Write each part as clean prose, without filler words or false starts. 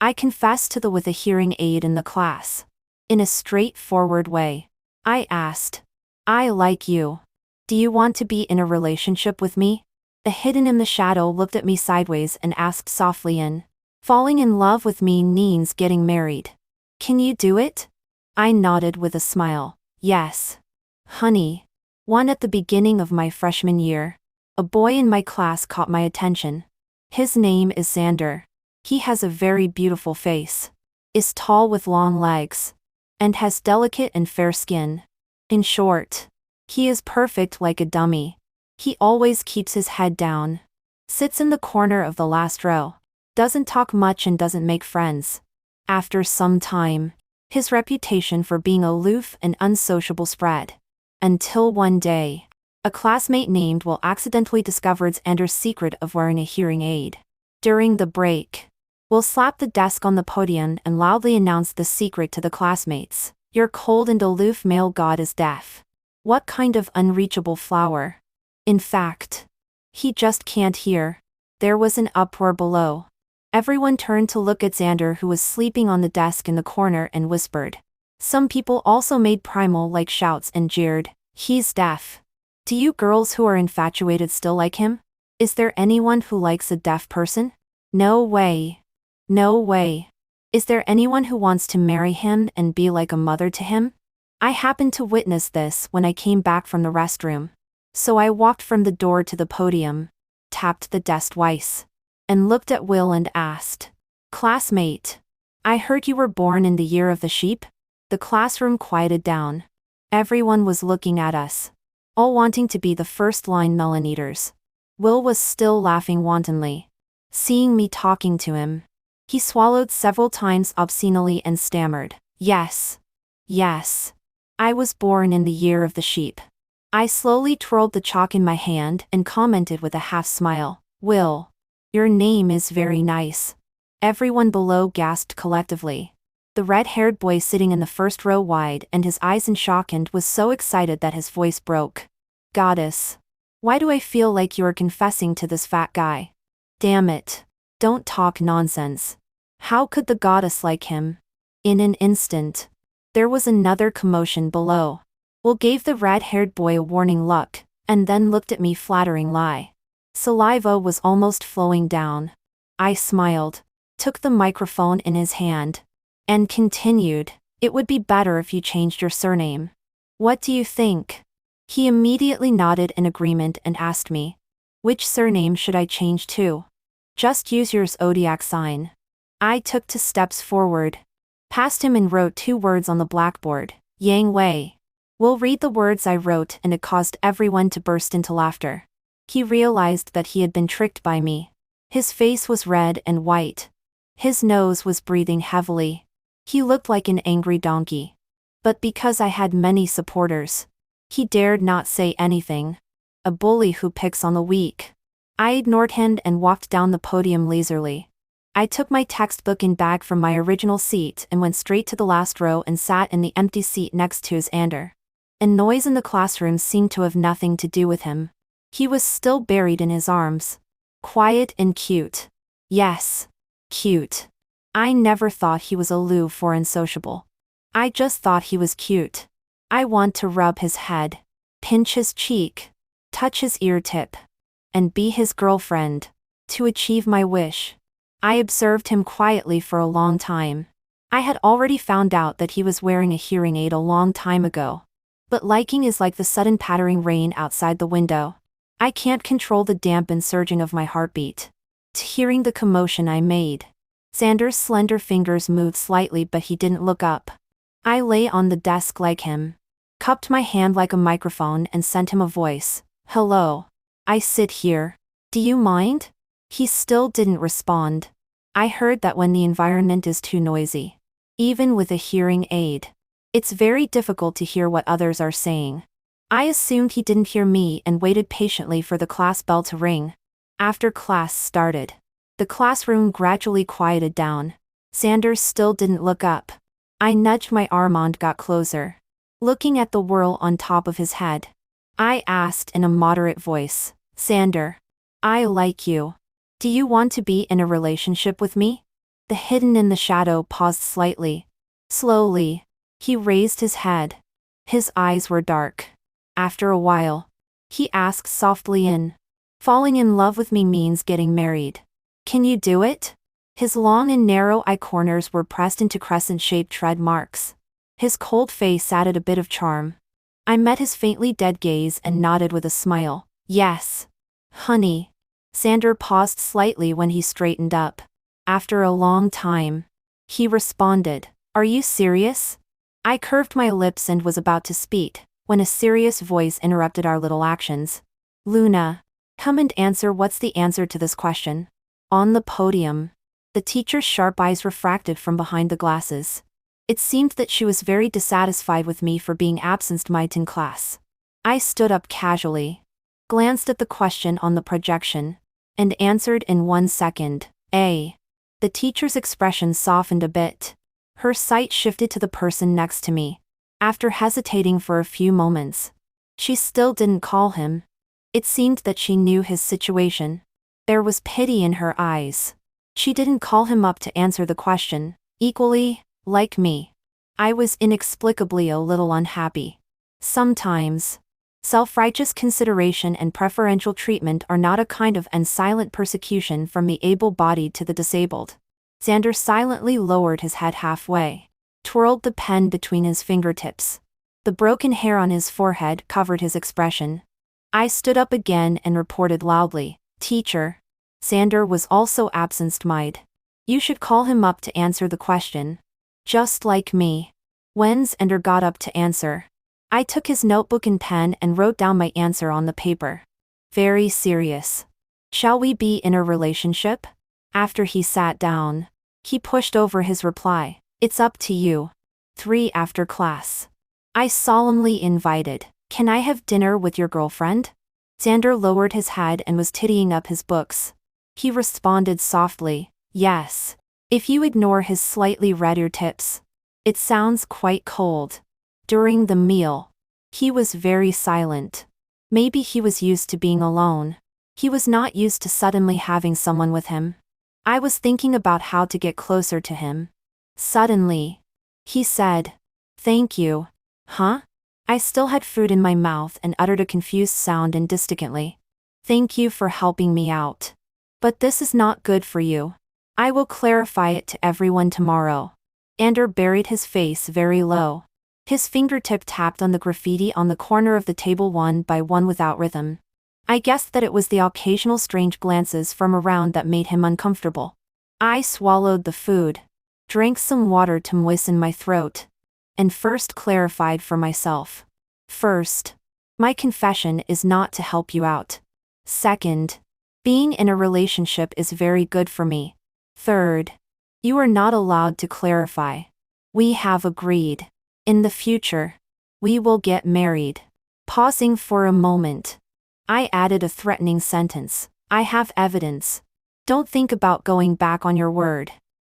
I confessed to the with a hearing aid in the class. In a straightforward way. I asked. I like you. Do you want to be in a relationship with me? The hidden in the shadow looked at me sideways and asked softly falling in love with me means getting married. Can you do it? I nodded with a smile. Yes. Honey. One at the beginning of my freshman year. A boy in my class caught my attention. His name is Xander. He has a very beautiful face. Is tall with long legs. And has delicate and fair skin. In short, he is perfect like a dummy. He always keeps his head down. Sits in the corner of the last row. Doesn't talk much and doesn't make friends. After some time, his reputation for being aloof and unsociable spread. Until one day, a classmate named Will accidentally discovered Xander's secret of wearing a hearing aid. During the break, Will slapped the desk on the podium and loudly announced the secret to the classmates. Your cold and aloof male god is deaf. What kind of unreachable flower? In fact, he just can't hear. There was an uproar below. Everyone turned to look at Xander, who was sleeping on the desk in the corner, and whispered. Some people also made primal-like shouts and jeered, he's deaf. Do you girls who are infatuated still like him? Is there anyone who likes a deaf person? No way. No way. Is there anyone who wants to marry him and be like a mother to him? I happened to witness this when I came back from the restroom. So I walked from the door to the podium, tapped the desk twice, and looked at Will and asked, Classmate, I heard you were born in the year of the sheep? The classroom quieted down. Everyone was looking at us, all wanting to be the first-line melon eaters. Will was still laughing wantonly. Seeing me talking to him, he swallowed several times obscenely and stammered, Yes. Yes. I was born in the year of the sheep. I slowly twirled the chalk in my hand and commented with a half-smile, Will, your name is very nice. Everyone below gasped collectively. The red-haired boy sitting in the first row wide and his eyes in shock and was so excited that his voice broke. Goddess. Why do I feel like you are confessing to this fat guy? Damn it. Don't talk nonsense. How could the goddess like him? In an instant, there was another commotion below. Will gave the red-haired boy a warning look, and then looked at me flattering lie. Saliva was almost flowing down. I smiled, took the microphone in his hand, and continued, It would be better if you changed your surname. What do you think? He immediately nodded in agreement and asked me, Which surname should I change to? Just use your zodiac sign. I took 2 steps forward, passed him and wrote 2 words on the blackboard, Yang Wei. Will read the words I wrote and it caused everyone to burst into laughter. He realized that he had been tricked by me. His face was red and white. His nose was breathing heavily. He looked like an angry donkey. But because I had many supporters, he dared not say anything. A bully who picks on the weak. I ignored him and walked down the podium leisurely. I took my textbook and bag from my original seat and went straight to the last row and sat in the empty seat next to Xander. A noise in the classroom seemed to have nothing to do with him. He was still buried in his arms. Quiet and cute. Yes. Cute. I never thought he was aloof or unsociable. I just thought he was cute. I want to rub his head, pinch his cheek, touch his ear tip, and be his girlfriend, to achieve my wish. I observed him quietly for a long time. I had already found out that he was wearing a hearing aid a long time ago. But liking is like the sudden pattering rain outside the window. I can't control the dampened surging of my heartbeat. To hearing the commotion I made. Xander's slender fingers moved slightly but he didn't look up. I lay on the desk like him, cupped my hand like a microphone and sent him a voice. Hello. I sit here. Do you mind? He still didn't respond. I heard that when the environment is too noisy, even with a hearing aid, it's very difficult to hear what others are saying. I assumed he didn't hear me and waited patiently for the class bell to ring. After class started, the classroom gradually quieted down. Xander still didn't look up. I nudged my arm and got closer, looking at the whirl on top of his head. I asked in a moderate voice, Xander, I like you. Do you want to be in a relationship with me? The hidden in the shadow paused slightly. Slowly, he raised his head. His eyes were dark. After a while, he asked softly, falling in love with me means getting married. Can you do it? His long and narrow eye corners were pressed into crescent-shaped tread marks. His cold face added a bit of charm. I met his faintly dead gaze and nodded with a smile. Yes. Honey. Xander paused slightly when he straightened up. After a long time, he responded, Are you serious? I curved my lips and was about to speak, when a serious voice interrupted our little actions. Luna, come and answer. What's the answer to this question? On the podium, the teacher's sharp eyes refracted from behind the glasses. It seemed that she was very dissatisfied with me for being absent-minded in class. I stood up casually, glanced at the question on the projection, and answered in 1 second. A. The teacher's expression softened a bit. Her sight shifted to the person next to me. After hesitating for a few moments, she still didn't call him. It seemed that she knew his situation. There was pity in her eyes. She didn't call him up to answer the question. Equally, like me, I was inexplicably a little unhappy. Sometimes, self-righteous consideration and preferential treatment are not a kind of and silent persecution from the able-bodied to the disabled. Xander silently lowered his head halfway, twirled the pen between his fingertips. The broken hair on his forehead covered his expression. I stood up again and reported loudly, Teacher. Xander was also absent-minded. You should call him up to answer the question. Just like me. When Xander got up to answer, I took his notebook and pen and wrote down my answer on the paper. Very serious. Shall we be in a relationship? After he sat down, he pushed over his reply. It's up to you. 3 after class. I solemnly invited. Can I have dinner with your girlfriend? Xander lowered his head and was tidying up his books. He responded softly, Yes. If you ignore his slightly redder tips. It sounds quite cold. During the meal, he was very silent. Maybe he was used to being alone. He was not used to suddenly having someone with him. I was thinking about how to get closer to him. Suddenly, he said, Thank you. Huh? I still had food in my mouth and uttered a confused sound indistinctly. Thank you for helping me out. But this is not good for you. I will clarify it to everyone tomorrow. Xander buried his face very low. His fingertip tapped on the graffiti on the corner of the table one by one without rhythm. I guessed that it was the occasional strange glances from around that made him uncomfortable. I swallowed the food, drank some water to moisten my throat, and first clarified for myself. First, my confession is not to help you out. Second, being in a relationship is very good for me. Third, you are not allowed to clarify. We have agreed. In the future, we will get married. Pausing for a moment, I added a threatening sentence. I have evidence. Don't think about going back on your word.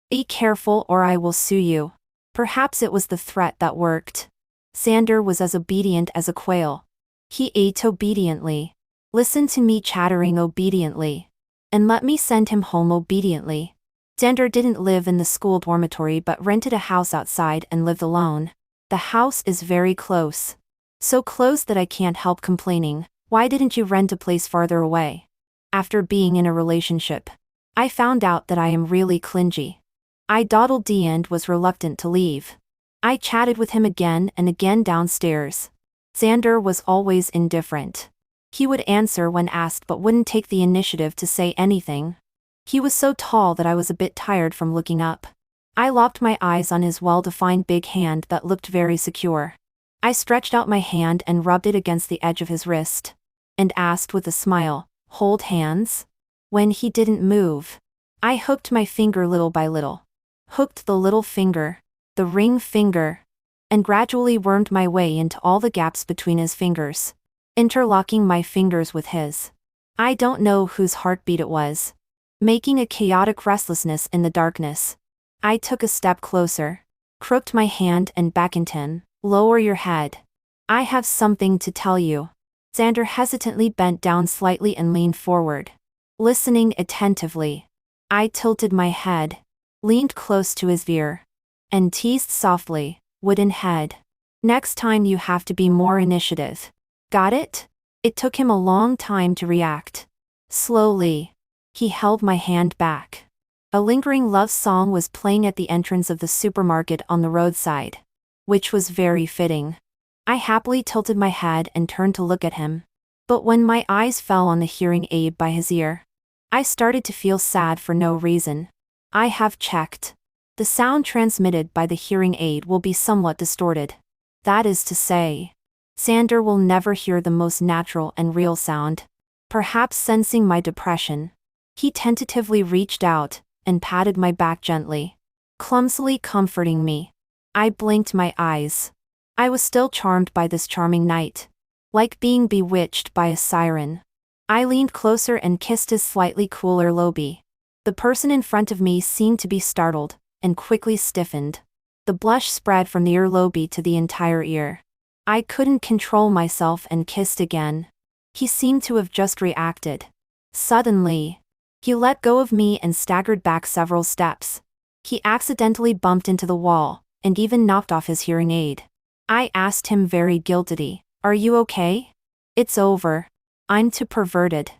Be careful or I will sue you. Perhaps it was the threat that worked. Xander was as obedient as a quail. He ate obediently, listened to me chattering obediently, and let me send him home obediently. Xander didn't live in the school dormitory but rented a house outside and lived alone. The house is very close. So close that I can't help complaining. Why didn't you rent a place farther away? After being in a relationship, I found out that I am really clingy. I dawdled and was reluctant to leave. I chatted with him again and again downstairs. Xander was always indifferent. He would answer when asked but wouldn't take the initiative to say anything. He was so tall that I was a bit tired from looking up. I locked my eyes on his well-defined big hand that looked very secure. I stretched out my hand and rubbed it against the edge of his wrist, and asked with a smile, Hold hands? When he didn't move, I hooked my finger little by little. Hooked the little finger, the ring finger, and gradually wormed my way into all the gaps between his fingers, interlocking my fingers with his. I don't know whose heartbeat it was, making a chaotic restlessness in the darkness. I took a step closer, crooked my hand and beckoned him. Lower your head. I have something to tell you. Xander hesitantly bent down slightly and leaned forward, listening attentively. I tilted my head. leaned close to his ear, and teased softly, "Wooden head. Next time you have to be more initiative. Got it?" It took him a long time to react. Slowly, he held my hand back. A lingering love song was playing at the entrance of the supermarket on the roadside, which was very fitting. I happily tilted my head and turned to look at him. But when my eyes fell on the hearing aid by his ear, I started to feel sad for no reason. I have checked. The sound transmitted by the hearing aid will be somewhat distorted. That is to say, Xander will never hear the most natural and real sound. Perhaps sensing my depression, he tentatively reached out and patted my back gently, clumsily comforting me. I blinked my eyes. I was still charmed by this charming night, like being bewitched by a siren. I leaned closer and kissed his slightly cooler lobie. The person in front of me seemed to be startled, and quickly stiffened. The blush spread from the earlobie to the entire ear. I couldn't control myself and kissed again. He seemed to have just reacted. Suddenly, he let go of me and staggered back several steps. He accidentally bumped into the wall, and even knocked off his hearing aid. I asked him very guiltily, "Are you okay?" "It's over. I'm too perverted."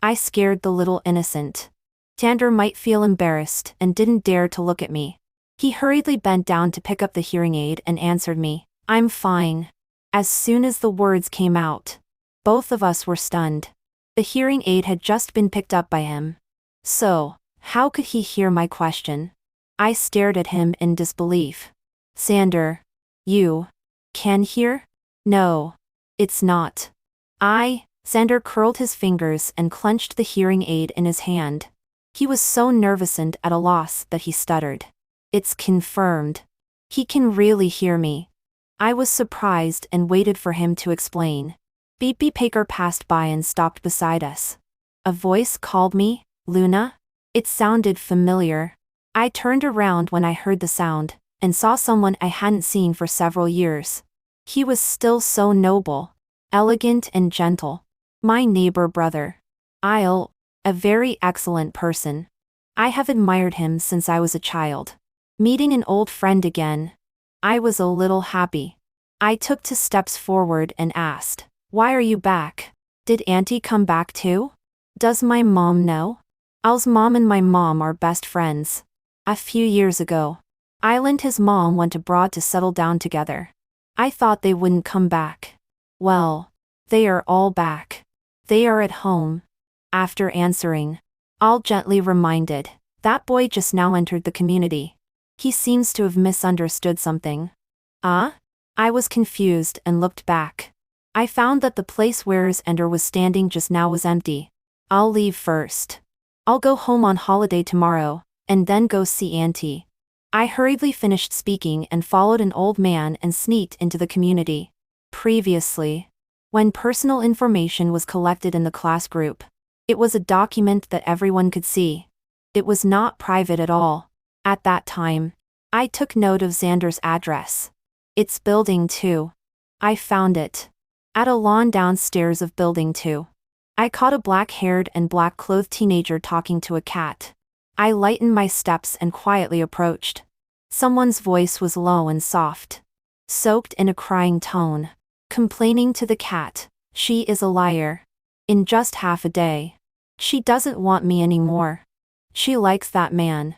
I scared the little innocent. Xander might feel embarrassed and didn't dare to look at me. He hurriedly bent down to pick up the hearing aid and answered me, "I'm fine." As soon as the words came out, both of us were stunned. The hearing aid had just been picked up by him. So, how could he hear my question? I stared at him in disbelief. "Xander, you can hear?" "No, it's not." Xander curled his fingers and clenched the hearing aid in his hand. He was so nervous and at a loss that he stuttered. "It's confirmed. He can really hear me." I was surprised and waited for him to explain. Beep Beep Paker passed by and stopped beside us. A voice called me, "Luna?" It sounded familiar. I turned around when I heard the sound, and saw someone I hadn't seen for several years. He was still so noble, elegant and gentle. My neighbor brother. A very excellent person. I have admired him since I was a child. Meeting an old friend again, I was a little happy. I took 2 steps forward and asked, "Why are you back? Did Auntie come back too? Does my mom know?" Al's mom and my mom are best friends. A few years ago, Al and his mom went abroad to settle down together. I thought they wouldn't come back. Well, they are all back. They are at home. After answering, Al gently reminded, "That boy just now entered the community. He seems to have misunderstood something." I was confused and looked back. I found that the place where Xander was standing just now was empty. "I'll leave first. I'll go home on holiday tomorrow, and then go see Auntie." I hurriedly finished speaking and followed an old man and sneaked into the community. Previously, when personal information was collected in the class group, it was a document that everyone could see. It was not private at all. At that time, I took note of Xander's address. It's Building 2. I found it at a lawn downstairs of Building 2. I caught a black-haired and black-clothed teenager talking to a cat. I lightened my steps and quietly approached. Someone's voice was low and soft, soaked in a crying tone, complaining to the cat, "She is a liar. In just half a day, she doesn't want me anymore. She likes that man.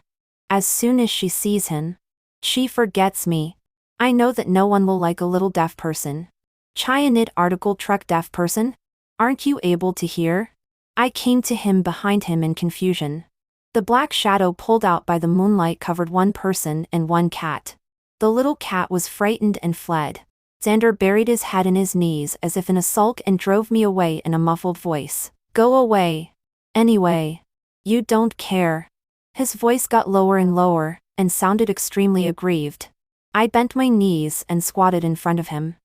As soon as she sees him, she forgets me." I know that no one will like a little deaf person. Chionid article truck deaf person? Aren't you able to hear? I came to him behind him in confusion. The black shadow pulled out by the moonlight covered one person and one cat. The little cat was frightened and fled. Xander buried his head in his knees as if in a sulk and drove me away in a muffled voice. "Go away. Anyway. You don't care." His voice got lower and lower, and sounded extremely aggrieved. I bent my knees and squatted in front of him.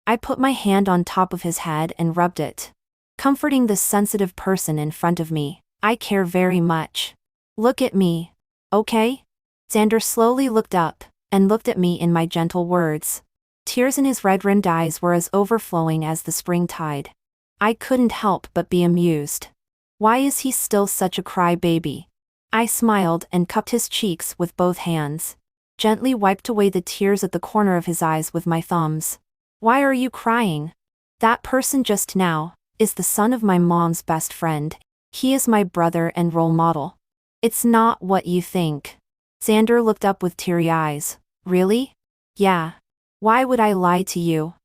I put my hand on top of his head and rubbed it, comforting this sensitive person in front of me. "I care very much. Look at me. Okay?" Xander slowly looked up, and looked at me in my gentle words. Tears in his red-rimmed eyes were as overflowing as the spring tide. I couldn't help but be amused. Why is he still such a cry-baby? I smiled and cupped his cheeks with both hands. Gently wiped away the tears at the corner of his eyes with my thumbs. Why are you crying? That person just now is the son of my mom's best friend. He is my brother and role model. It's not what you think. Xander looked up with teary eyes. Really? Yeah. Why would I lie to you?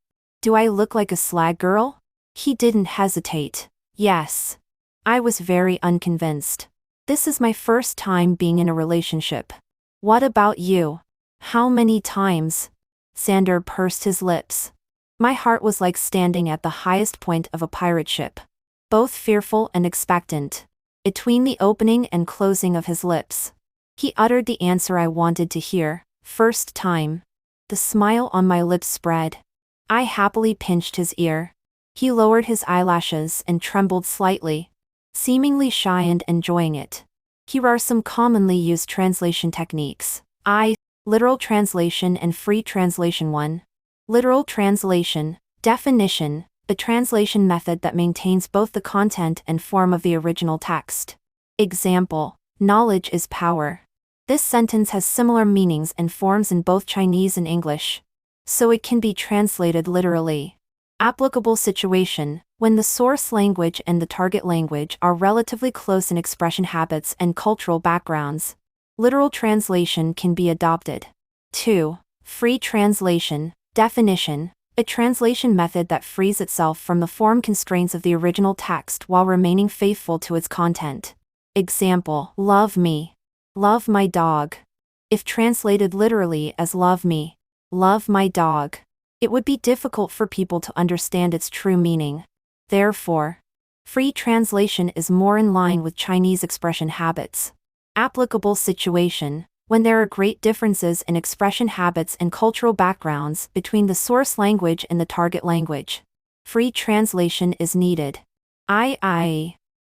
Do I look like a slag girl? He didn't hesitate. Yes. I was very unconvinced. This is my first time being in a relationship. What about you? How many times? Xander pursed his lips. My heart was like standing at the highest point of a pirate ship. Both fearful and expectant. Between the opening and closing of his lips, he uttered the answer I wanted to hear. First time. The smile on my lips spread. I happily pinched his ear. He lowered his eyelashes and trembled slightly, seemingly shy and enjoying it. Here are some commonly used translation techniques. Literal translation and free translation. 1. Literal translation. Definition: a translation method that maintains both the content and form of the original text. Example: knowledge is power. This sentence has similar meanings and forms in both Chinese and English, so it can be translated literally. Applicable situation: when the source language and the target language are relatively close in expression habits and cultural backgrounds, literal translation can be adopted. 2. Free translation. Definition: a translation method that frees itself from the form constraints of the original text while remaining faithful to its content. Example: love me. Love my dog. If translated literally as love me, love my dog, it would be difficult for people to understand its true meaning. Therefore, free translation is more in line with Chinese expression habits. Applicable situation: when there are great differences in expression habits and cultural backgrounds between the source language and the target language, free translation is needed.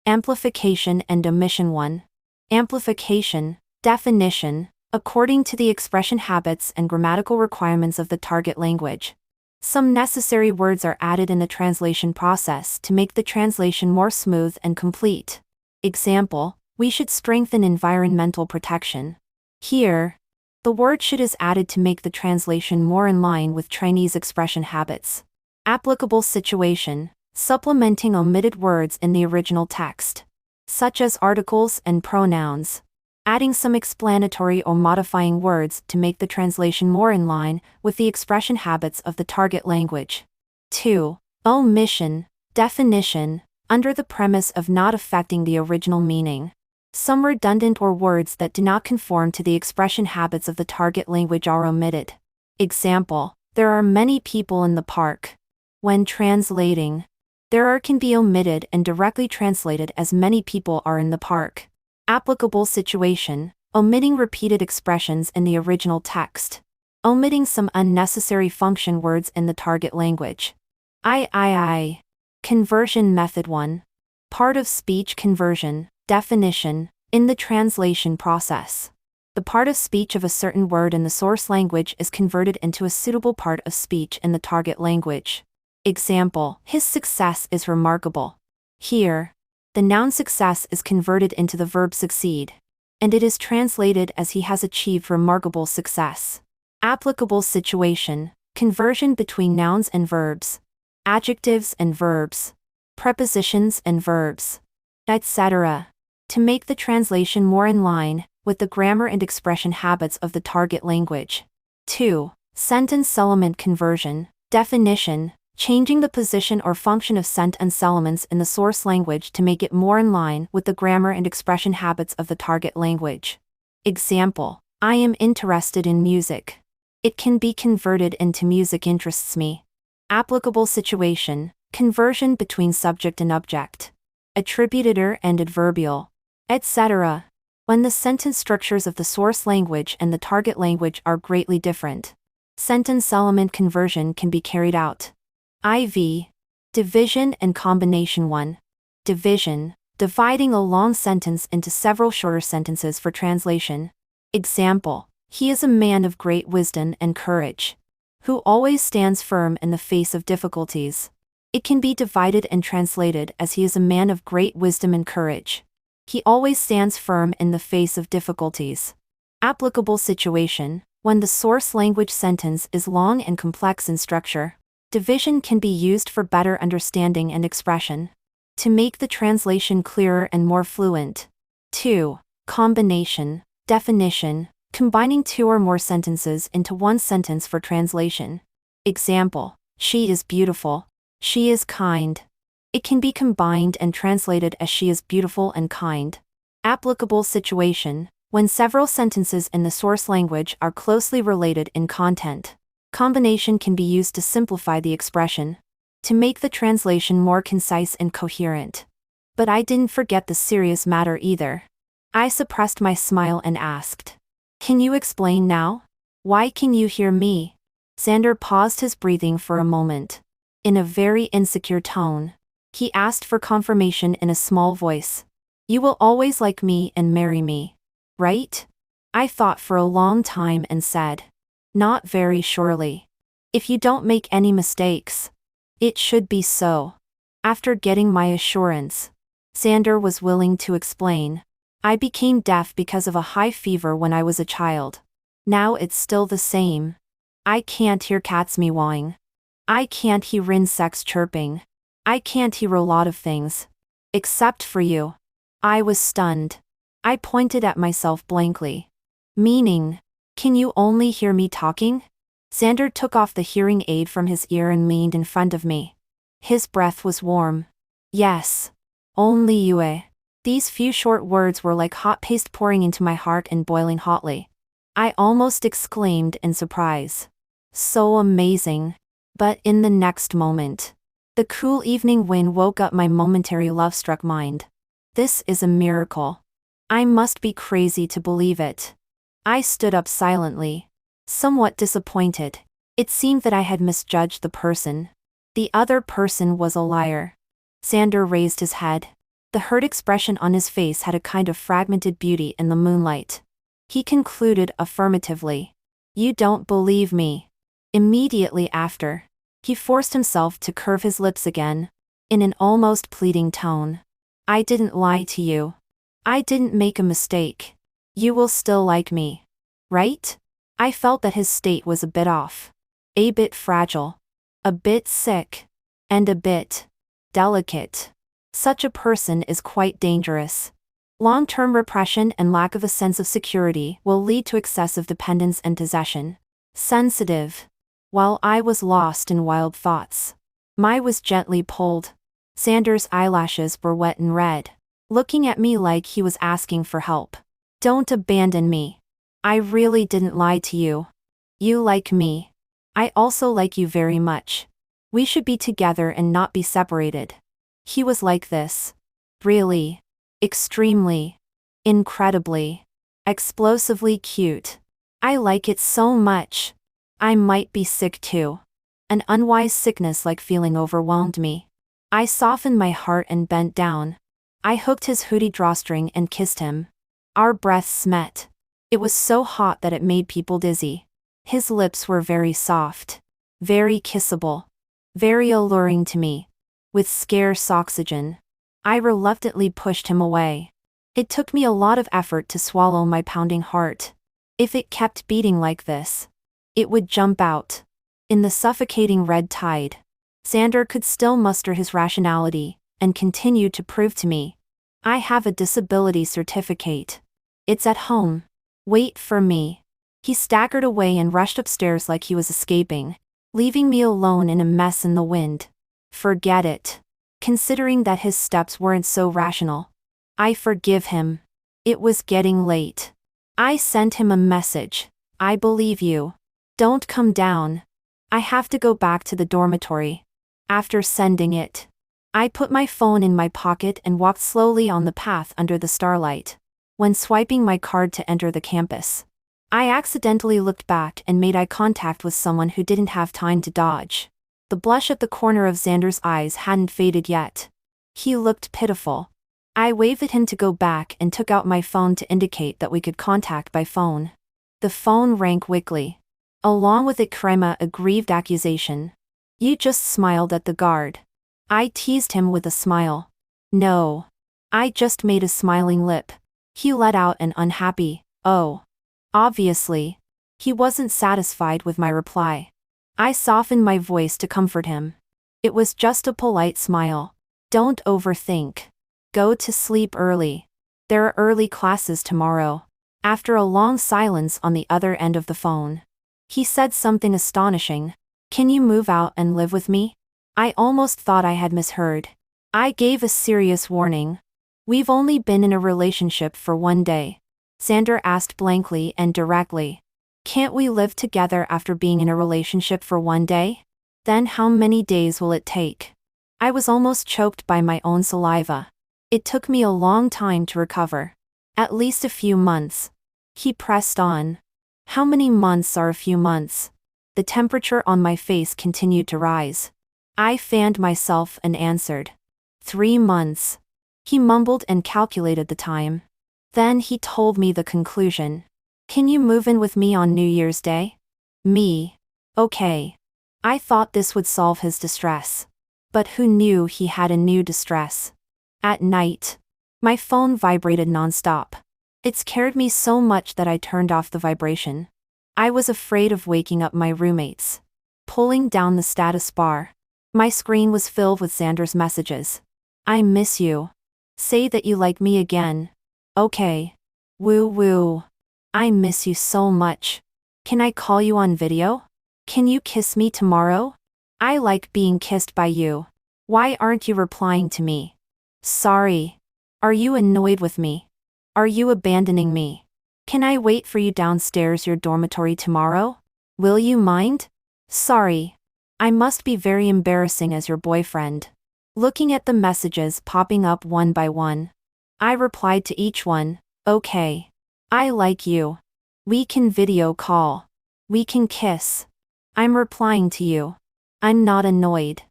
Amplification and omission. 1. Amplification. Definition: according to the expression habits and grammatical requirements of the target language, some necessary words are added in the translation process to make the translation more smooth and complete. Example: we should strengthen environmental protection. Here, the word should is added to make the translation more in line with Chinese expression habits. Applicable situation: supplementing omitted words in the original text, such as articles and pronouns. Adding some explanatory or modifying words to make the translation more in line with the expression habits of the target language. 2. Omission. Definition: under the premise of not affecting the original meaning, some redundant or words that do not conform to the expression habits of the target language are omitted. Example: there are many people in the park. When translating, there are can be omitted and directly translated as many people are in the park. Applicable situation: omitting repeated expressions in the original text. Omitting some unnecessary function words in the target language. Conversion method. 1. Part of speech conversion. Definition: in the translation process, the part of speech of a certain word in the source language is converted into a suitable part of speech in the target language. Example: his success is remarkable. Here, the noun success is converted into the verb succeed, and it is translated as he has achieved remarkable success. Applicable situation: conversion between nouns and verbs, adjectives and verbs, prepositions and verbs, etc., to make the translation more in line with the grammar and expression habits of the target language. 2. Sentence element conversion. Definition: changing the position or function of sentence elements in the source language to make it more in line with the grammar and expression habits of the target language. Example: I am interested in music. It can be converted into music interests me. Applicable situation: conversion between subject and object, attributor and adverbial, etc., when the sentence structures of the source language and the target language are greatly different. Sentence element conversion can be carried out. Division and combination. 1. Division: dividing a long sentence into several shorter sentences for translation. Example: he is a man of great wisdom and courage, who always stands firm in the face of difficulties. It can be divided and translated as he is a man of great wisdom and courage. He always stands firm in the face of difficulties. Applicable situation: when the source language sentence is long and complex in structure, division can be used for better understanding and expression. To make the translation clearer and more fluent. 2. Combination. Definition: combining two or more sentences into one sentence for translation. Example: she is beautiful. She is kind. It can be combined and translated as she is beautiful and kind. Applicable situation: when several sentences in the source language are closely related in content. Combination can be used to simplify the expression, to make the translation more concise and coherent. But I didn't forget the serious matter either. I suppressed my smile and asked, "Can you explain now? Why can you hear me?" Xander paused his breathing for a moment. In a very insecure tone, he asked for confirmation in a small voice. "You will always like me and marry me, right?" I thought for a long time and said, "Not very surely. If you don't make any mistakes, it should be so." After getting my assurance, Xander was willing to explain. "I became deaf because of a high fever when I was a child. Now it's still the same. I can't hear cats meowing. I can't hear insects chirping. I can't hear a lot of things. Except for you." I was stunned. I pointed at myself blankly. "Meaning, can you only hear me talking?" Xander took off the hearing aid from his ear and leaned in front of me. His breath was warm. "Yes. Only you, eh?" These few short words were like hot paste pouring into my heart and boiling hotly. I almost exclaimed in surprise. So amazing. But in the next moment, the cool evening wind woke up my momentary love-struck mind. This is a miracle. I must be crazy to believe it. I stood up silently, somewhat disappointed. It seemed that I had misjudged the person. The other person was a liar. Xander raised his head. The hurt expression on his face had a kind of fragmented beauty in the moonlight. He concluded affirmatively. "You don't believe me." Immediately after, he forced himself to curve his lips again, in an almost pleading tone. "I didn't lie to you. I didn't make a mistake. You will still like me, right?" I felt that his state was a bit off. A bit fragile. A bit sick. And a bit delicate. Such a person is quite dangerous. Long-term repression and lack of a sense of security will lead to excessive dependence and possession. Sensitive. While I was lost in wild thoughts, Mai was gently pulled. Xander's eyelashes were wet and red, looking at me like he was asking for help. "Don't abandon me. I really didn't lie to you. You like me. I also like you very much. We should be together and not be separated." He was like this. Really. Extremely. Incredibly. Explosively cute. I like it so much. I might be sick too. An unwise sickness-like feeling overwhelmed me. I softened my heart and bent down. I hooked his hoodie drawstring and kissed him. Our breaths met. It was so hot that it made people dizzy. His lips were very soft. Very kissable. Very alluring to me. With scarce oxygen, I reluctantly pushed him away. It took me a lot of effort to swallow my pounding heart. If it kept beating like this, it would jump out. In the suffocating red tide, Xander could still muster his rationality, and continued to prove to me, "I have a disability certificate. It's at home. Wait for me." He staggered away and rushed upstairs like he was escaping, leaving me alone in a mess in the wind. Forget it. Considering that his steps weren't so rational. I forgive him. It was getting late. I sent him a message. "I believe you. Don't come down. I have to go back to the dormitory." After sending it, I put my phone in my pocket and walked slowly on the path under the starlight. When swiping my card to enter the campus, I accidentally looked back and made eye contact with someone who didn't have time to dodge. The blush at the corner of Xander's eyes hadn't faded yet. He looked pitiful. I waved at him to go back and took out my phone to indicate that we could contact by phone. The phone rang quickly. Along with it came a aggrieved accusation. "You just smiled at the guard." I teased him with a smile. "No. I just made a smiling lip. He let out an unhappy, "Oh." Obviously, he wasn't satisfied with my reply. I softened my voice to comfort him. It was just a polite smile. "Don't overthink. Go to sleep early. There are early classes tomorrow." After a long silence on the other end of the phone, he said something astonishing. "Can you move out and live with me?" I almost thought I had misheard. I gave a serious warning. "We've only been in a relationship for 1 day. Xander asked blankly and directly. "Can't we live together after being in a relationship for 1 day? Then how many days will it take?" I was almost choked by my own saliva. It took me a long time to recover. "At least a few months." He pressed on. "How many months are a few months?" The temperature on my face continued to rise. I fanned myself and answered. 3 months. He mumbled and calculated the time. Then he told me the conclusion. "Can you move in with me on New Year's Day?" Me. Okay. I thought this would solve his distress. But who knew he had a new distress? At night, my phone vibrated nonstop. It scared me so much that I turned off the vibration. I was afraid of waking up my roommates. Pulling down the status bar, my screen was filled with Xander's messages. "I miss you. Say that you like me again." "Okay. Woo woo. I miss you so much. Can I call you on video? Can you kiss me tomorrow? I like being kissed by you. Why aren't you replying to me? Sorry. Are you annoyed with me? Are you abandoning me? Can I wait for you downstairs your dormitory tomorrow? Will you mind? Sorry. I must be very embarrassing as your boyfriend." Looking at the messages popping up one by one, I replied to each one, "Okay. I like you. We can video call. We can kiss. I'm replying to you. I'm not annoyed.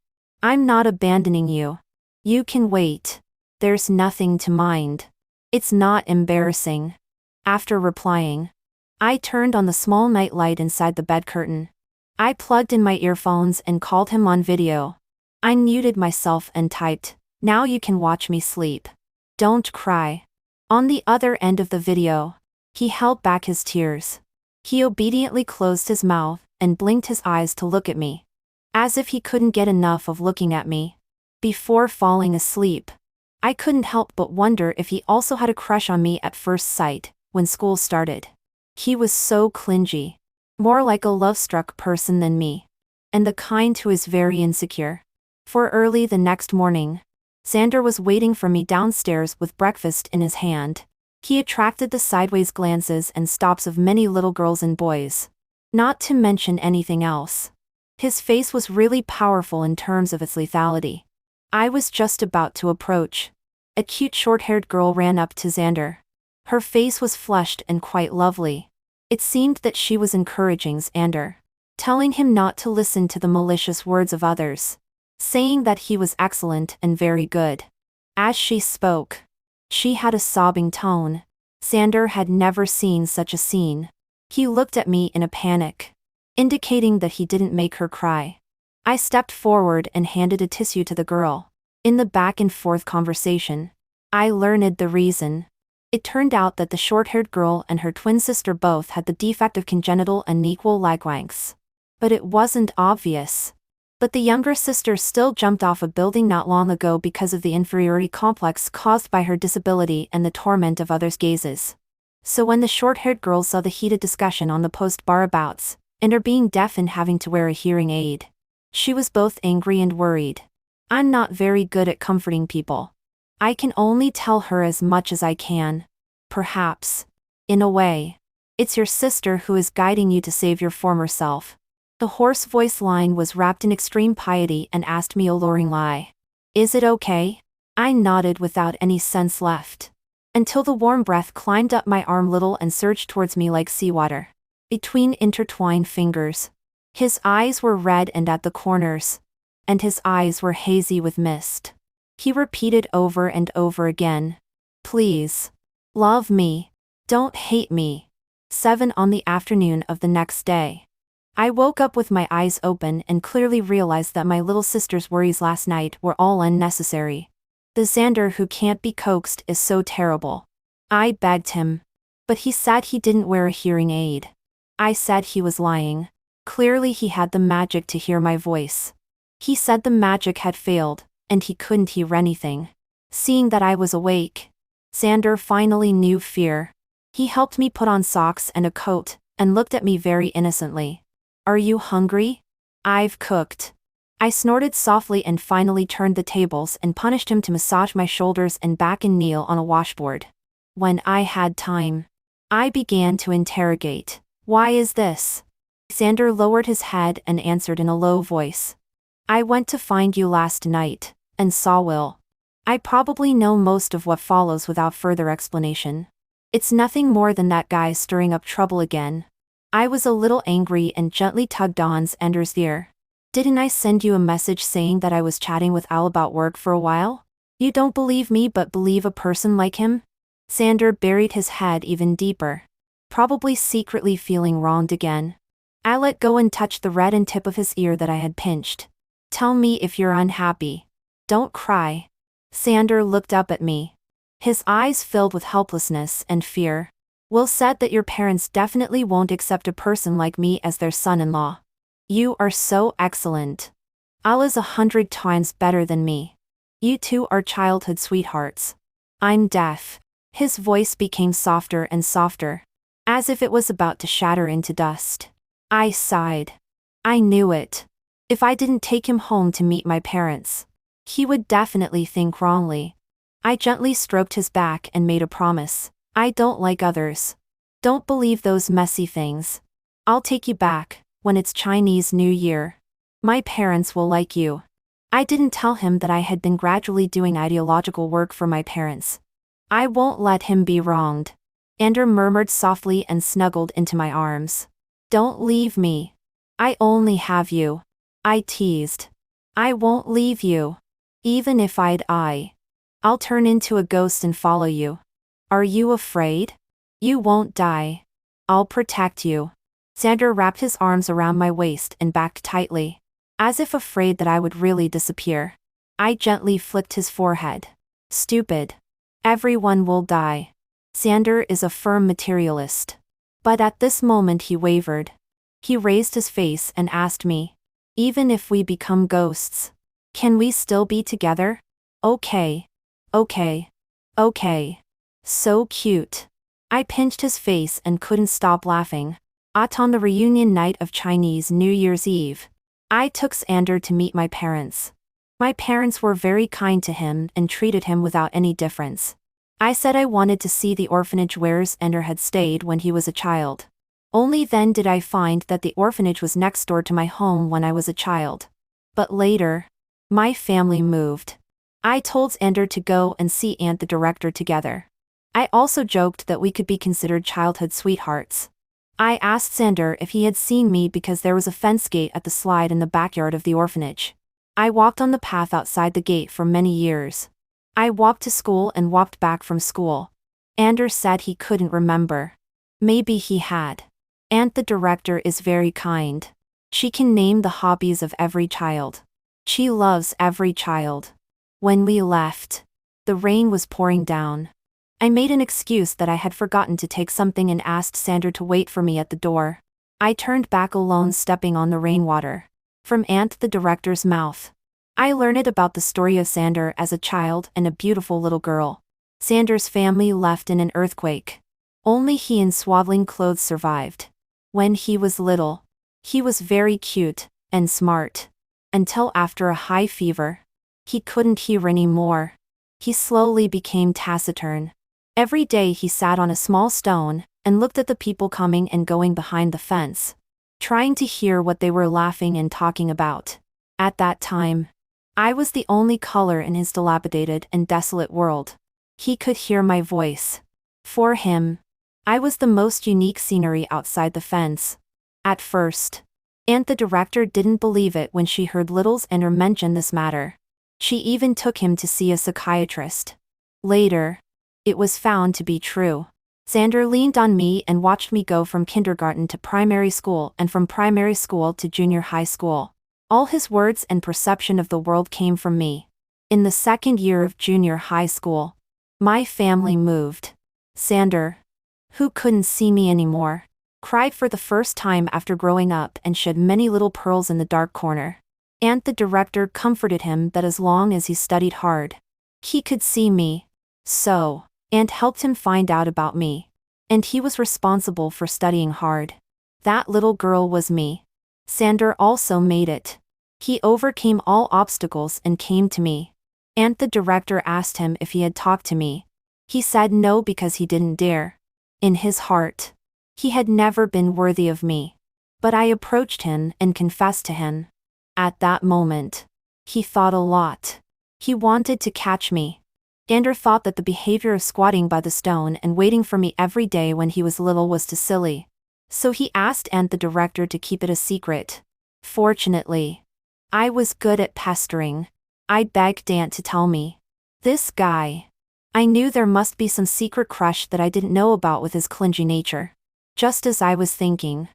I'm not abandoning you. You can wait. There's nothing to mind. It's not embarrassing." After replying, I turned on the small night light inside the bed curtain. I plugged in my earphones and called him on video. I muted myself and typed, "Now you can watch me sleep. Don't cry." On the other end of the video, he held back his tears. He obediently closed his mouth and blinked his eyes to look at me, as if he couldn't get enough of looking at me. Before falling asleep, I couldn't help but wonder if he also had a crush on me at first sight, when school started. He was so clingy. More like a love-struck person than me. And the kind who is very insecure. For early the next morning, Xander was waiting for me downstairs with breakfast in his hand. He attracted the sideways glances and stops of many little girls and boys. Not to mention anything else. His face was really powerful in terms of its lethality. I was just about to approach. A cute short-haired girl ran up to Xander. Her face was flushed and quite lovely. It seemed that she was encouraging Xander, telling him not to listen to the malicious words of others, saying that he was excellent and very good. As she spoke, she had a sobbing tone. Xander had never seen such a scene. He looked at me in a panic, indicating that he didn't make her cry. I stepped forward and handed a tissue to the girl. In the back-and-forth conversation, I learned the reason. It turned out that the short-haired girl and her twin sister both had the defect of congenital unequal leg lengths. But it wasn't obvious. But the younger sister still jumped off a building not long ago because of the inferiority complex caused by her disability and the torment of others' gazes. So when the short-haired girl saw the heated discussion on the post-bar abouts, and her being deaf and having to wear a hearing aid, she was both angry and worried. I'm not very good at comforting people. I can only tell her as much as I can. Perhaps, in a way, it's your sister who is guiding you to save your former self. The hoarse voice line was wrapped in extreme piety and asked me alluring lie. Is it okay? I nodded without any sense left. Until the warm breath climbed up my arm little and surged towards me like seawater. Between intertwined fingers. His eyes were red and at the corners. And his eyes were hazy with mist. He repeated over and over again. Please. Love me. Don't hate me. 7 on the afternoon of the next day. I woke up with my eyes open and clearly realized that my little sister's worries last night were all unnecessary. The Xander who can't be coaxed is so terrible. I begged him. But he said he didn't wear a hearing aid. I said he was lying. Clearly he had the magic to hear my voice. He said the magic had failed, and he couldn't hear anything. Seeing that I was awake, Xander finally knew fear. He helped me put on socks and a coat, and looked at me very innocently. Are you hungry? I've cooked. I snorted softly and finally turned the tables and punished him to massage my shoulders and back and kneel on a washboard. When I had time, I began to interrogate. Why is this? Xander lowered his head and answered in a low voice. I went to find you last night, and saw Will. I probably know most of what follows without further explanation. It's nothing more than that guy stirring up trouble again. I was a little angry and gently tugged on Xander's ear. Didn't I send you a message saying that I was chatting with Al about work for a while? You don't believe me but believe a person like him? Xander buried his head even deeper, probably secretly feeling wronged again. I let go and touched the reddened tip of his ear that I had pinched. Tell me if you're unhappy. Don't cry. Xander looked up at me. His eyes filled with helplessness and fear. Will said that your parents definitely won't accept a person like me as their son-in-law. You are so excellent. Al is 100 times better than me. You two are childhood sweethearts. I'm deaf. His voice became softer and softer, as if it was about to shatter into dust. I sighed. I knew it. If I didn't take him home to meet my parents, he would definitely think wrongly. I gently stroked his back and made a promise. I don't like others. Don't believe those messy things. I'll take you back, when it's Chinese New Year. My parents will like you. I didn't tell him that I had been gradually doing ideological work for my parents. I won't let him be wronged. Xander murmured softly and snuggled into my arms. Don't leave me. I only have you. I teased. I won't leave you. Even if I'll turn into a ghost and follow you. Are you afraid? You won't die. I'll protect you. Xander wrapped his arms around my waist and backed tightly, as if afraid that I would really disappear. I gently flicked his forehead. Stupid. Everyone will die. Xander is a firm materialist. But at this moment he wavered. He raised his face and asked me, even if we become ghosts, can we still be together? Okay. Okay. So cute. I pinched his face and couldn't stop laughing. On the reunion night of Chinese New Year's Eve, I took Xander to meet my parents. My parents were very kind to him and treated him without any difference. I said I wanted to see the orphanage where Xander had stayed when he was a child. Only then did I find that the orphanage was next door to my home when I was a child. But later, my family moved. I told Xander to go and see Aunt the director together. I also joked that we could be considered childhood sweethearts. I asked Xander if he had seen me because there was a fence gate at the slide in the backyard of the orphanage. I walked on the path outside the gate for many years. I walked to school and walked back from school. Xander said he couldn't remember. Maybe he had. Aunt the director is very kind. She can name the hobbies of every child. She loves every child. When we left, the rain was pouring down. I made an excuse that I had forgotten to take something and asked Xander to wait for me at the door. I turned back alone, stepping on the rainwater. From Aunt the director's mouth, I learned about the story of Xander as a child and a beautiful little girl. Xander's family left in an earthquake. Only he in swaddling clothes survived. When he was little, he was very cute and smart. Until after a high fever, he couldn't hear anymore. He slowly became taciturn. Every day he sat on a small stone and looked at the people coming and going behind the fence, trying to hear what they were laughing and talking about. At that time, I was the only color in his dilapidated and desolate world. He could hear my voice. For him, I was the most unique scenery outside the fence. At first, Aunt the director didn't believe it when she heard little Xander mention this matter. She even took him to see a psychiatrist. Later, it was found to be true. Xander leaned on me and watched me go from kindergarten to primary school and from primary school to junior high school. All his words and perception of the world came from me. In the second year of junior high school, my family moved. Sander, who couldn't see me anymore, cried for the first time after growing up and shed many little pearls in the dark corner. And the director comforted him that as long as he studied hard, he could see me. So, and helped him find out about me. And he was responsible for studying hard. That little girl was me. Sander also made it. He overcame all obstacles and came to me. And the director asked him if he had talked to me. He said no because he didn't dare. In his heart, he had never been worthy of me. But I approached him and confessed to him. At that moment, he thought a lot. He wanted to catch me. Sander thought that the behavior of squatting by the stone and waiting for me every day when he was little was too silly. So he asked the director to keep it a secret. Fortunately, I was good at pestering. I begged Ant to tell me. This guy. I knew there must be some secret crush that I didn't know about with his clingy nature. Just as I was thinking,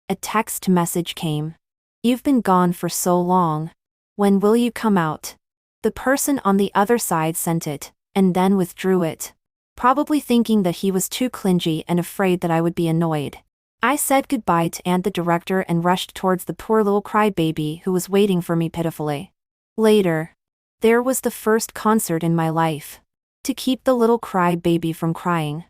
a text message came. You've been gone for so long. When will you come out? The person on the other side sent it, and then withdrew it. Probably thinking that he was too clingy and afraid that I would be annoyed. I said goodbye to the director and rushed towards the poor little crybaby who was waiting for me pitifully. Later, there was the first concert in my life. To keep the little crybaby from crying,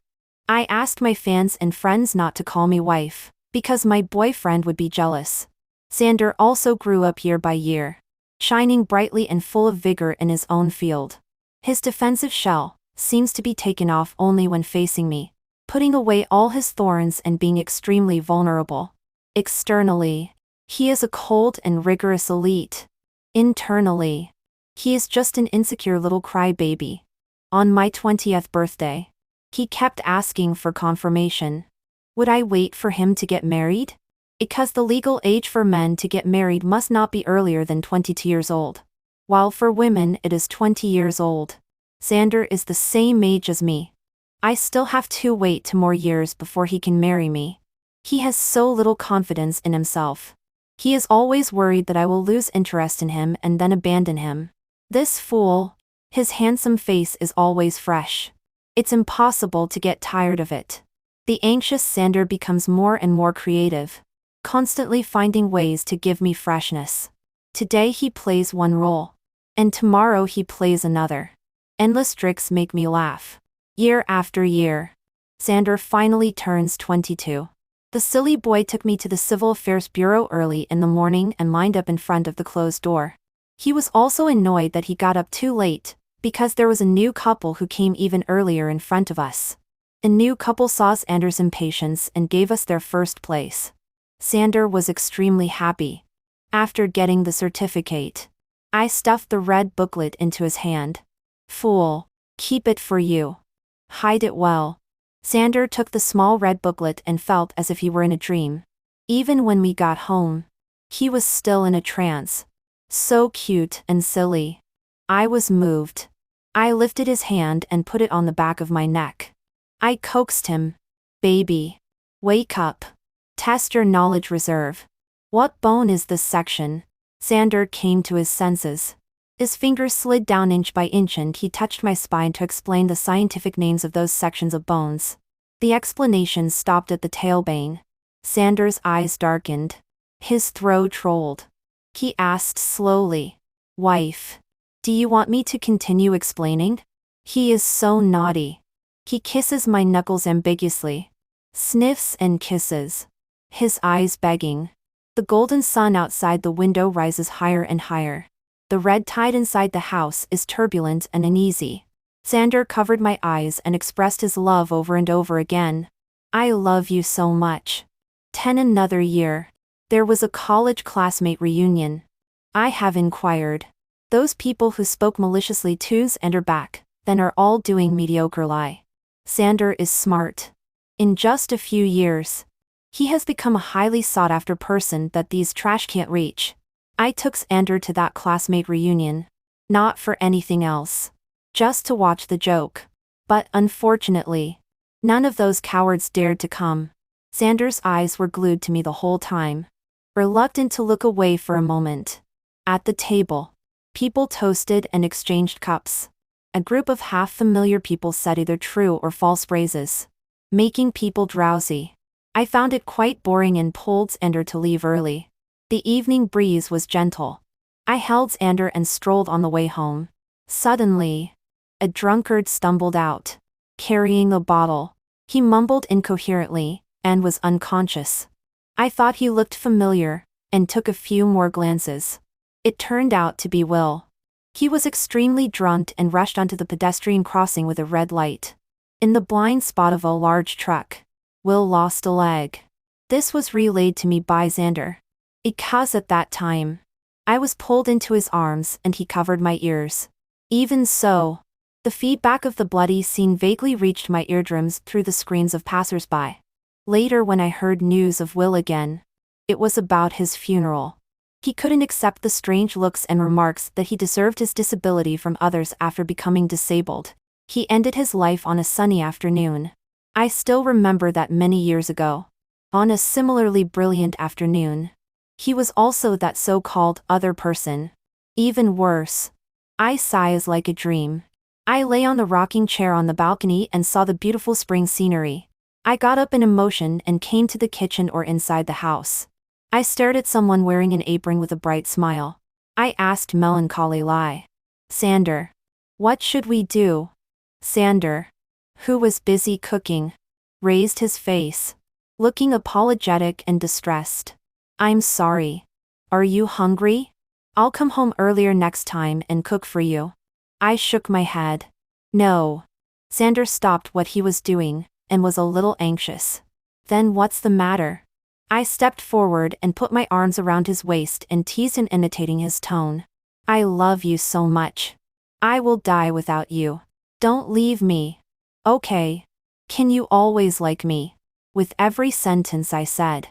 I asked my fans and friends not to call me wife, because my boyfriend would be jealous. Sander also grew up year by year, shining brightly and full of vigor in his own field. His defensive shell seems to be taken off only when facing me, putting away all his thorns and being extremely vulnerable. Externally, he is a cold and rigorous elite. Internally, he is just an insecure little crybaby. On my 20th birthday, he kept asking for confirmation. Would I wait for him to get married? Because the legal age for men to get married must not be earlier than 22 years old. While for women it is 20 years old. Sander is the same age as me. I still have to wait 2 more years before he can marry me. He has so little confidence in himself. He is always worried that I will lose interest in him and then abandon him. This fool. His handsome face is always fresh. It's impossible to get tired of it. The anxious Sander becomes more and more creative, constantly finding ways to give me freshness. Today he plays one role, and tomorrow he plays another. Endless tricks make me laugh. Year after year, Sander finally turns 22. The silly boy took me to the Civil Affairs Bureau early in the morning and lined up in front of the closed door. He was also annoyed that he got up too late, because there was a new couple who came even earlier in front of us. A new couple saw Sander's impatience and gave us their first place. Sander was extremely happy. After getting the certificate, I stuffed the red booklet into his hand. Fool, keep it for you. Hide it well. Sander took the small red booklet and felt as if he were in a dream. Even when we got home, he was still in a trance. So cute and silly. I was moved. I lifted his hand and put it on the back of my neck. I coaxed him. Baby, wake up. Test your knowledge reserve. What bone is this section? Sander came to his senses. His fingers slid down inch by inch and he touched my spine to explain the scientific names of those sections of bones. The explanations stopped at the tailbone. Sander's eyes darkened. His throat rolled. He asked slowly, Wife, do you want me to continue explaining? He is so naughty. He kisses my knuckles ambiguously. Sniffs and kisses. His eyes begging. The golden sun outside the window rises higher and higher. The red tide inside the house is turbulent and uneasy. Sander covered my eyes and expressed his love over and over again. I love you so much. 10 another year. There was a college classmate reunion. I have inquired. Those people who spoke maliciously to Sander back then are all doing mediocre lie. Sander is smart. In just a few years, he has become a highly sought-after person that these trash can't reach. I took Sander to that classmate reunion. Not for anything else. Just to watch the joke. But unfortunately, none of those cowards dared to come. Sander's eyes were glued to me the whole time. Reluctant to look away for a moment. At the table, People toasted and exchanged cups. A group of half-familiar people said either true or false phrases, making people drowsy. I found it quite boring and told Xander to leave early. The evening breeze was gentle. I held Xander and strolled on the way home. Suddenly, a drunkard stumbled out, carrying a bottle. He mumbled incoherently, and was unconscious. I thought he looked familiar, and took a few more glances. It turned out to be Will. He was extremely drunk and rushed onto the pedestrian crossing with a red light. In the blind spot of a large truck, Will lost a leg. This was relayed to me by Xander. Because at that time, I was pulled into his arms and he covered my ears. Even so, the feedback of the bloody scene vaguely reached my eardrums through the screams of passers-by. Later, when I heard news of Will again, it was about his funeral. He couldn't accept the strange looks and remarks that he deserved his disability from others after becoming disabled. He ended his life on a sunny afternoon. I still remember that many years ago. On a similarly brilliant afternoon. He was also that so-called other person. Even worse. I sigh like a dream. I lay on the rocking chair on the balcony and saw the beautiful spring scenery. I got up in emotion and came to the kitchen or inside the house. I stared at someone wearing an apron with a bright smile. I asked melancholy, Xander, what should we do? Xander, who was busy cooking, raised his face, looking apologetic and distressed. I'm sorry. Are you hungry? I'll come home earlier next time and cook for you. I shook my head. No. Xander stopped what he was doing, and was a little anxious. Then what's the matter? I stepped forward and put my arms around his waist and teased him, imitating his tone. I love you so much. I will die without you. Don't leave me. Okay. Can you always like me? With every sentence I said.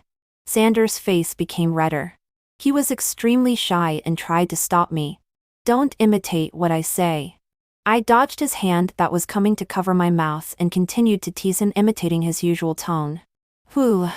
Xander's face became redder. He was extremely shy and tried to stop me. Don't imitate what I say. I dodged his hand that was coming to cover my mouth and continued to tease him, imitating his usual tone. Whew.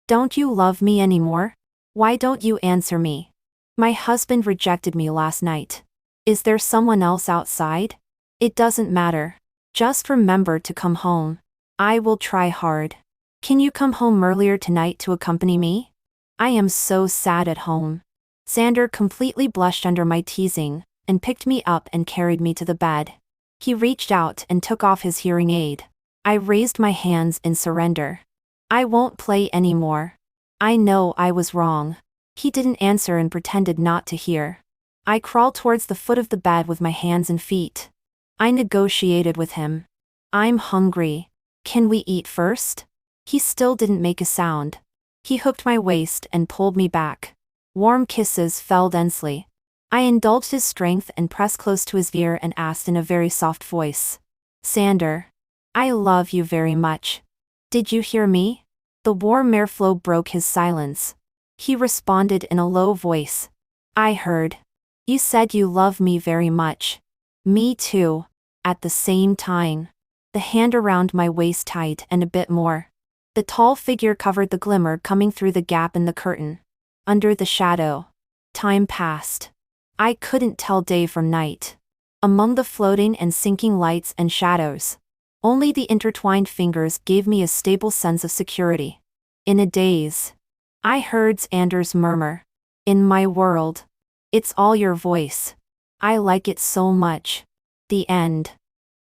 Don't you love me anymore? Why don't you answer me? My husband rejected me last night. Is there someone else outside? It doesn't matter. Just remember to come home. I will try hard. Can you come home earlier tonight to accompany me? I am so sad at home. Xander completely blushed under my teasing, and picked me up and carried me to the bed. He reached out and took off his hearing aid. I raised my hands in surrender. I won't play anymore. I know I was wrong. He didn't answer and pretended not to hear. I crawled towards the foot of the bed with my hands and feet. I negotiated with him. I'm hungry. Can we eat first? He still didn't make a sound. He hooked my waist and pulled me back. Warm kisses fell densely. I indulged his strength and pressed close to his ear and asked in a very soft voice. Xander, I love you very much. Did you hear me? The warm airflow broke his silence. He responded in a low voice. I heard. You said you love me very much. Me too. At the same time. The hand around my waist tight and a bit more. The tall figure covered the glimmer coming through the gap in the curtain. Under the shadow. Time passed. I couldn't tell day from night. Among the floating and sinking lights and shadows, only the intertwined fingers gave me a stable sense of security. In a daze, I heard Xander's murmur. In my world. It's all your voice. I like it so much. The end.